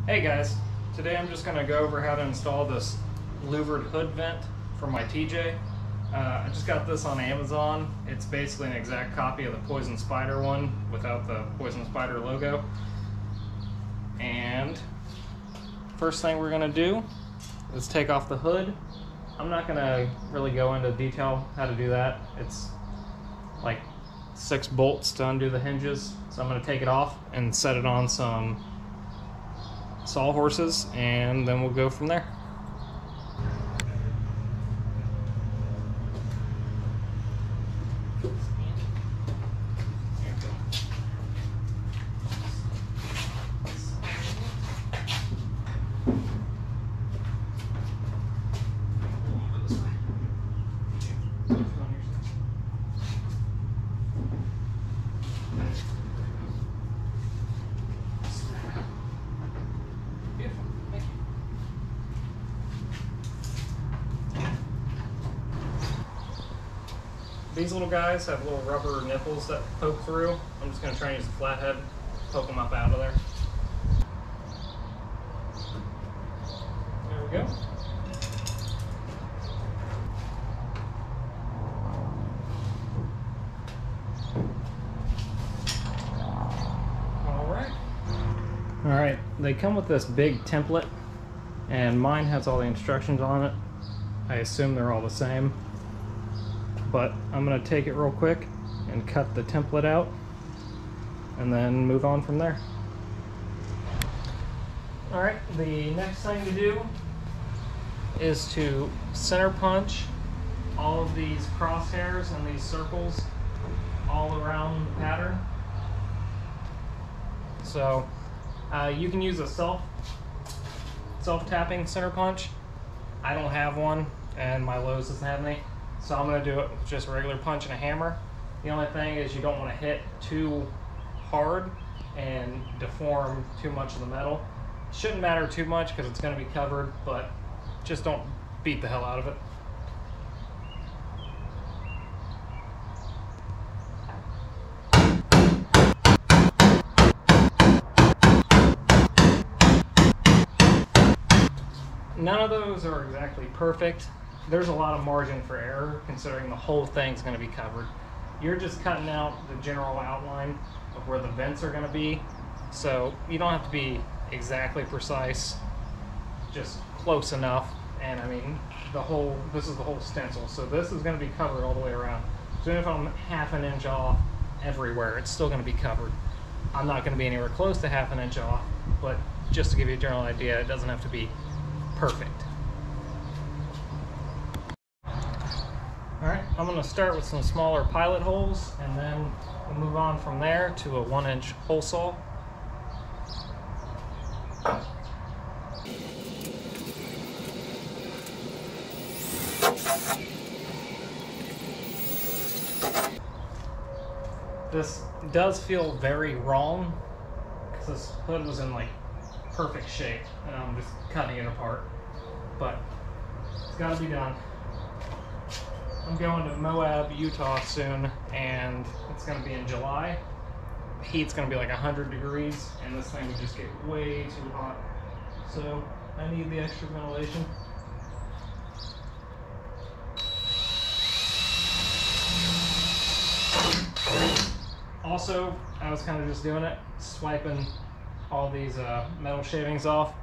Hey guys, today I'm just going to go over how to install this louvered hood vent for my TJ. I just got this on Amazon. It's basically an exact copy of the Poison Spyder one without the Poison Spyder logo. And first thing we're going to do is take off the hood. I'm not going to really go into detail how to do that. It's like 6 bolts to undo the hinges. So I'm going to take it off and set it on some sawhorses, and then we'll go from there. These little guys have little rubber nipples that poke through. I'm just going to try and use a flathead, poke them up out of there. There we go. Alright, they come with this big template, and mine has all the instructions on it. I assume they're all the same. But I'm going to take it real quick and cut the template out and then move on from there. Alright, the next thing to do is to center punch all of these crosshairs and these circles all around the pattern. So you can use a self-tapping center punch. I don't have one, and my Lowe's doesn't have any. So I'm going to do it with just a regular punch and a hammer. The only thing is you don't want to hit too hard and deform too much of the metal. It shouldn't matter too much because it's going to be covered, but just don't beat the hell out of it. None of those are exactly perfect. There's a lot of margin for error considering the whole thing's going to be covered. You're just cutting out the general outline of where the vents are going to be, so you don't have to be exactly precise, just close enough. And I mean, this is the whole stencil, so this is going to be covered all the way around. So even if I'm half an inch off everywhere, it's still going to be covered. I'm not going to be anywhere close to half an inch off, but just to give you a general idea, it doesn't have to be perfect. Alright, I'm going to start with some smaller pilot holes, and then we'll move on from there to a 1-inch hole saw. This does feel very wrong because this hood was in like perfect shape, and I'm just cutting it apart, but it's got to be done. I'm going to Moab, Utah soon, and it's going to be in July. The heat's going to be like 100 degrees, and this thing would just get way too hot. So I need the extra ventilation. Also, I was kind of just doing it, swiping all these metal shavings off.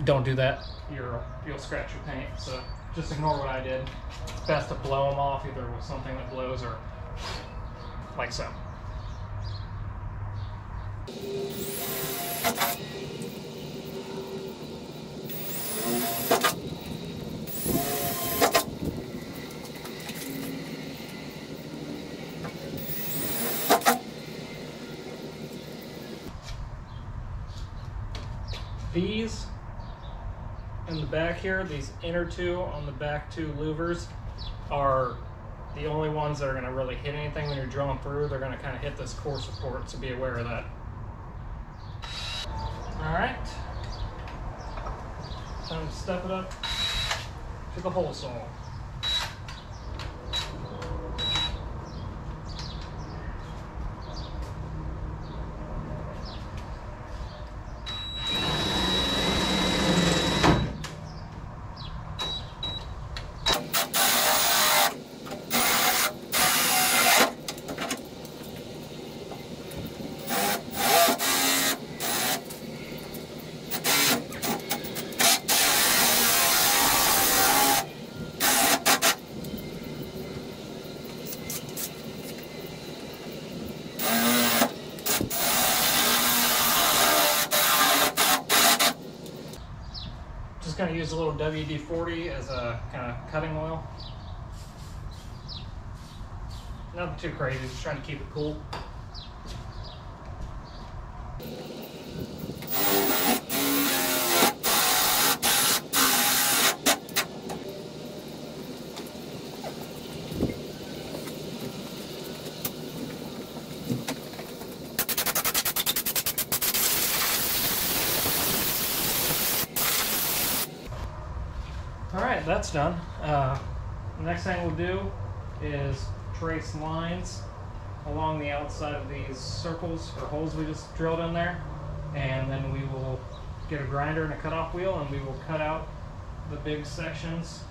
Don't do that. You'll scratch your paint. So just ignore what I did. It's best to blow them off either with something that blows or like so. These in the back here, these inner two on the back two louvers are the only ones that are going to really hit anything when you're drilling through. They're going to kind of hit this core support, so be aware of that. Alright, time to step it up to the hole saw. just going to use a little WD-40 as a kind of cutting oil. Nothing too crazy, just trying to keep it cool. Alright, that's done. The next thing we'll do is trace lines along the outside of these circles or holes we just drilled in there, and then we will get a grinder and a cutoff wheel and we will cut out the big sections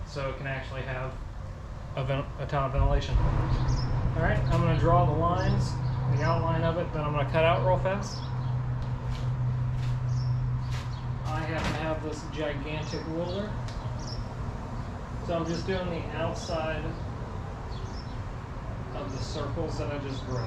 so it can actually have a ton of ventilation. Alright, I'm going to draw the lines, the outline of it, then I'm going to cut out real fast. I happen to have this gigantic ruler, so I'm just doing the outside of the circles that I just drew.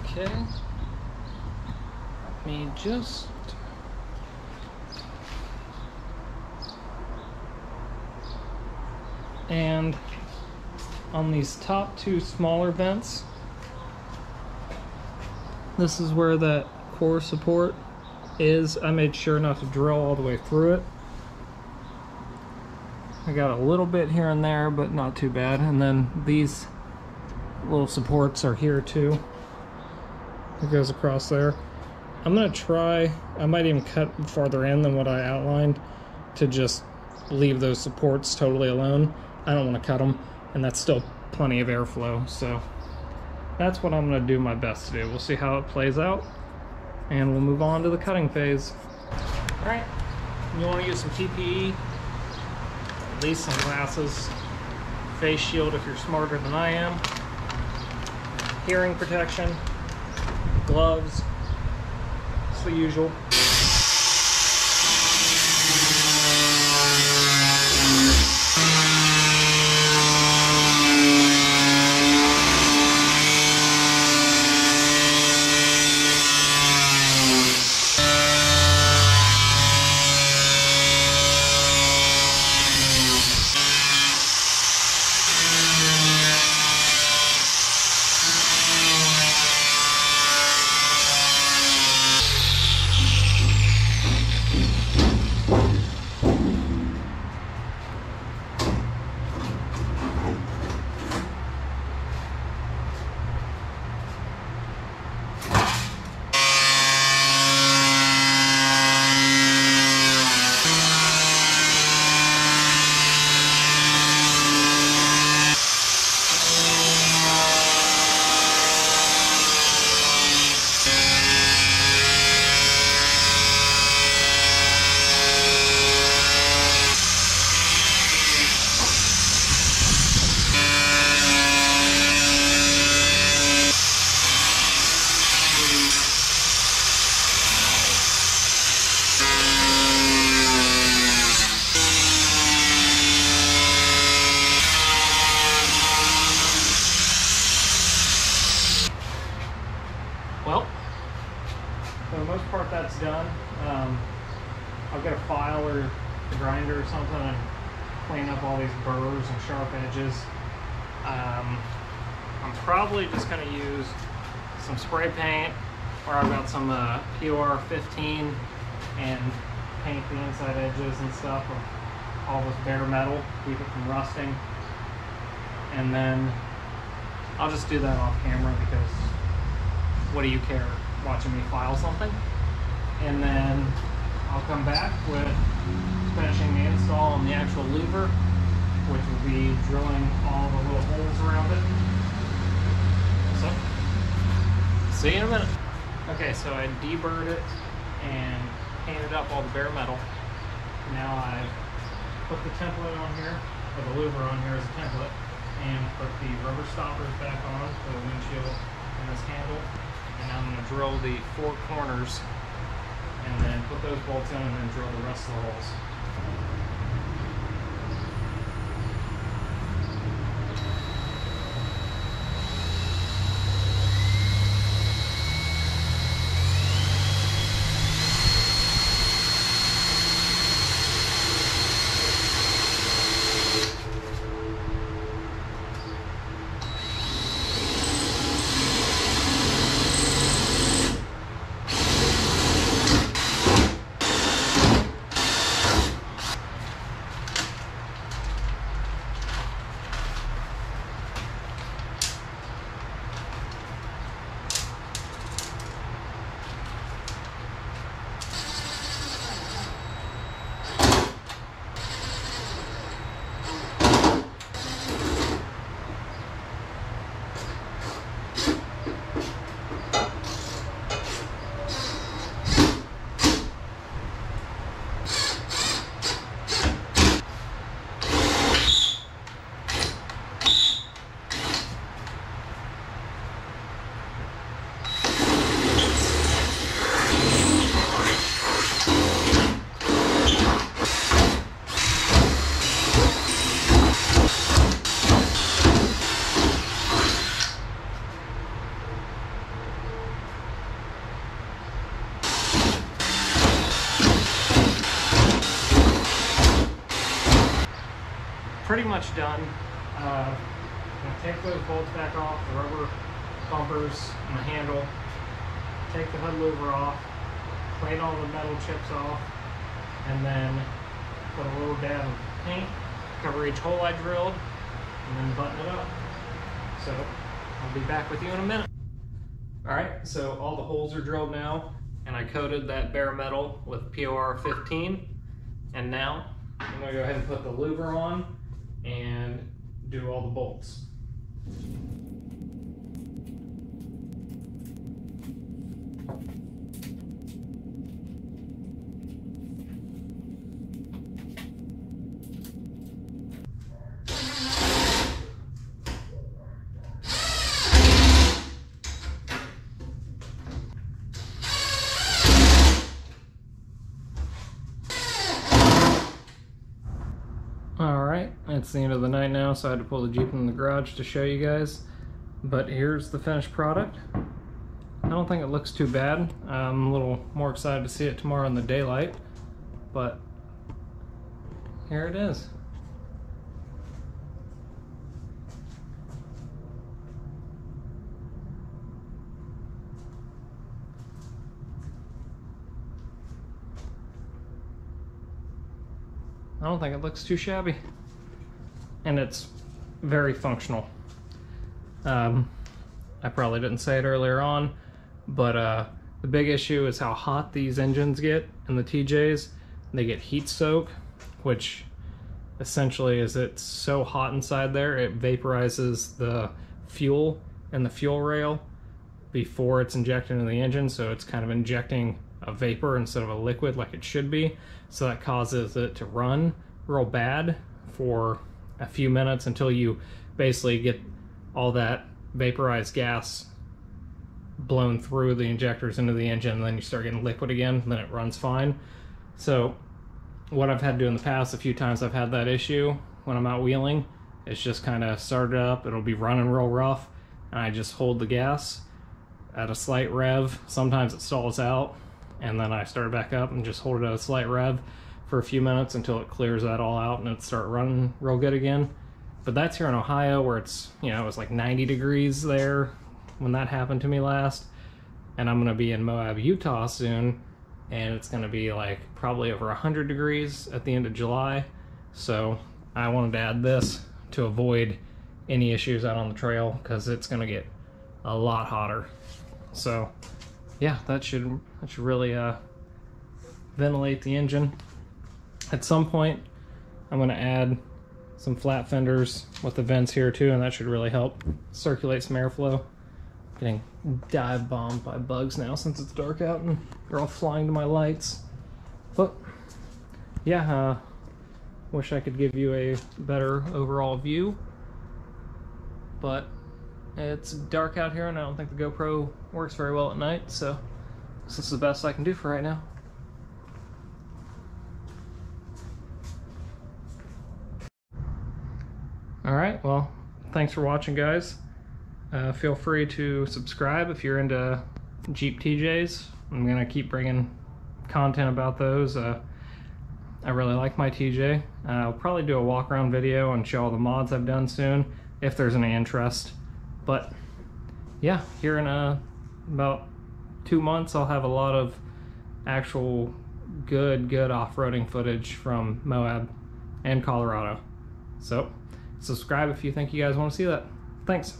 Okay, let me just and on these top two smaller vents, this is where that core support is. I made sure not to drill all the way through it. I got a little bit here and there, but not too bad. And then these little supports are here too. It goes across there. I'm gonna try, I might even cut farther in than what I outlined to just leave those supports totally alone. I don't want to cut them, and that's still plenty of airflow, so that's what I'm going to do my best to do. We'll see how it plays out, and we'll move on to the cutting phase. Alright, you want to use some PPE, at least some glasses, face shield if you're smarter than I am, hearing protection, gloves, it's the usual. Well, for the most part that's done. I'll get a file or a grinder or something and clean up all these burrs and sharp edges. I'm probably just going to use some spray paint, or I've got some POR 15 and paint the inside edges and stuff of all this bare metal, keep it from rusting. And then I'll just do that off camera because what do you care watching me file something? And then I'll come back with finishing the install on the actual louver, which will be drilling all the little holes around it. So, see you in a minute. Okay, so I deburred it and painted up all the bare metal. Now I've put the template on here, or the louver on here as a template, and put the rubber stoppers back on for the windshield and this handle. And now I'm going to drill the 4 corners and then put those bolts in and then drill the rest of the holes. pretty much done. I'm gonna take those bolts back off, the rubber bumpers and the handle, take the hood louver off, clean all the metal chips off, and then put a little dab of paint, cover each hole I drilled, and then button it up. So I'll be back with you in a minute. All right, so all the holes are drilled now, and I coated that bare metal with POR 15, and now I'm gonna go ahead and put the louver on and do all the bolts. Alright, it's the end of the night now, so I had to pull the Jeep in the garage to show you guys. But here's the finished product. I don't think it looks too bad. I'm a little more excited to see it tomorrow in the daylight. But here it is. I don't think it looks too shabby, and it's very functional. I probably didn't say it earlier on, but the big issue is how hot these engines get in the TJs. They get heat soak, which essentially is it's so hot inside there it vaporizes the fuel in the fuel rail before it's injected into the engine, so it's kind of injecting a vapor instead of a liquid like it should be. So that causes it to run real bad for a few minutes until you basically get all that vaporized gas blown through the injectors into the engine, and then you start getting liquid again, and then it runs fine. So what I've had to do in the past, a few times I've had that issue when I'm out wheeling, it's just kind of started up, it'll be running real rough, and I just hold the gas at a slight rev. Sometimes it stalls out, and then I start back up and just hold it at a slight rev for a few minutes until it clears that all out and it start running real good again. But that's here in Ohio, where it's, you know, it was like 90 degrees there when that happened to me last, and I'm gonna be in Moab, Utah soon, and it's gonna be like probably over 100 degrees at the end of July. So I wanted to add this to avoid any issues out on the trail, because it's gonna get a lot hotter. So yeah, that should really ventilate the engine. At some point I'm going to add some flat fenders with the vents here too, and that should really help circulate some airflow. Getting dive bombed by bugs now since it's dark out and they're all flying to my lights. But yeah, wish I could give you a better overall view, but it's dark out here and I don't think the GoPro works very well at night, so this is the best I can do for right now. Alright, well, thanks for watching, guys. Feel free to subscribe if you're into Jeep TJs. I'm going to keep bringing content about those. I really like my TJ. I'll probably do a walk around video and show all the mods I've done soon, if there's any interest. But yeah, here in about 2 months I'll have a lot of actual good off-roading footage from Moab and Colorado. So subscribe if you think you guys want to see that. Thanks.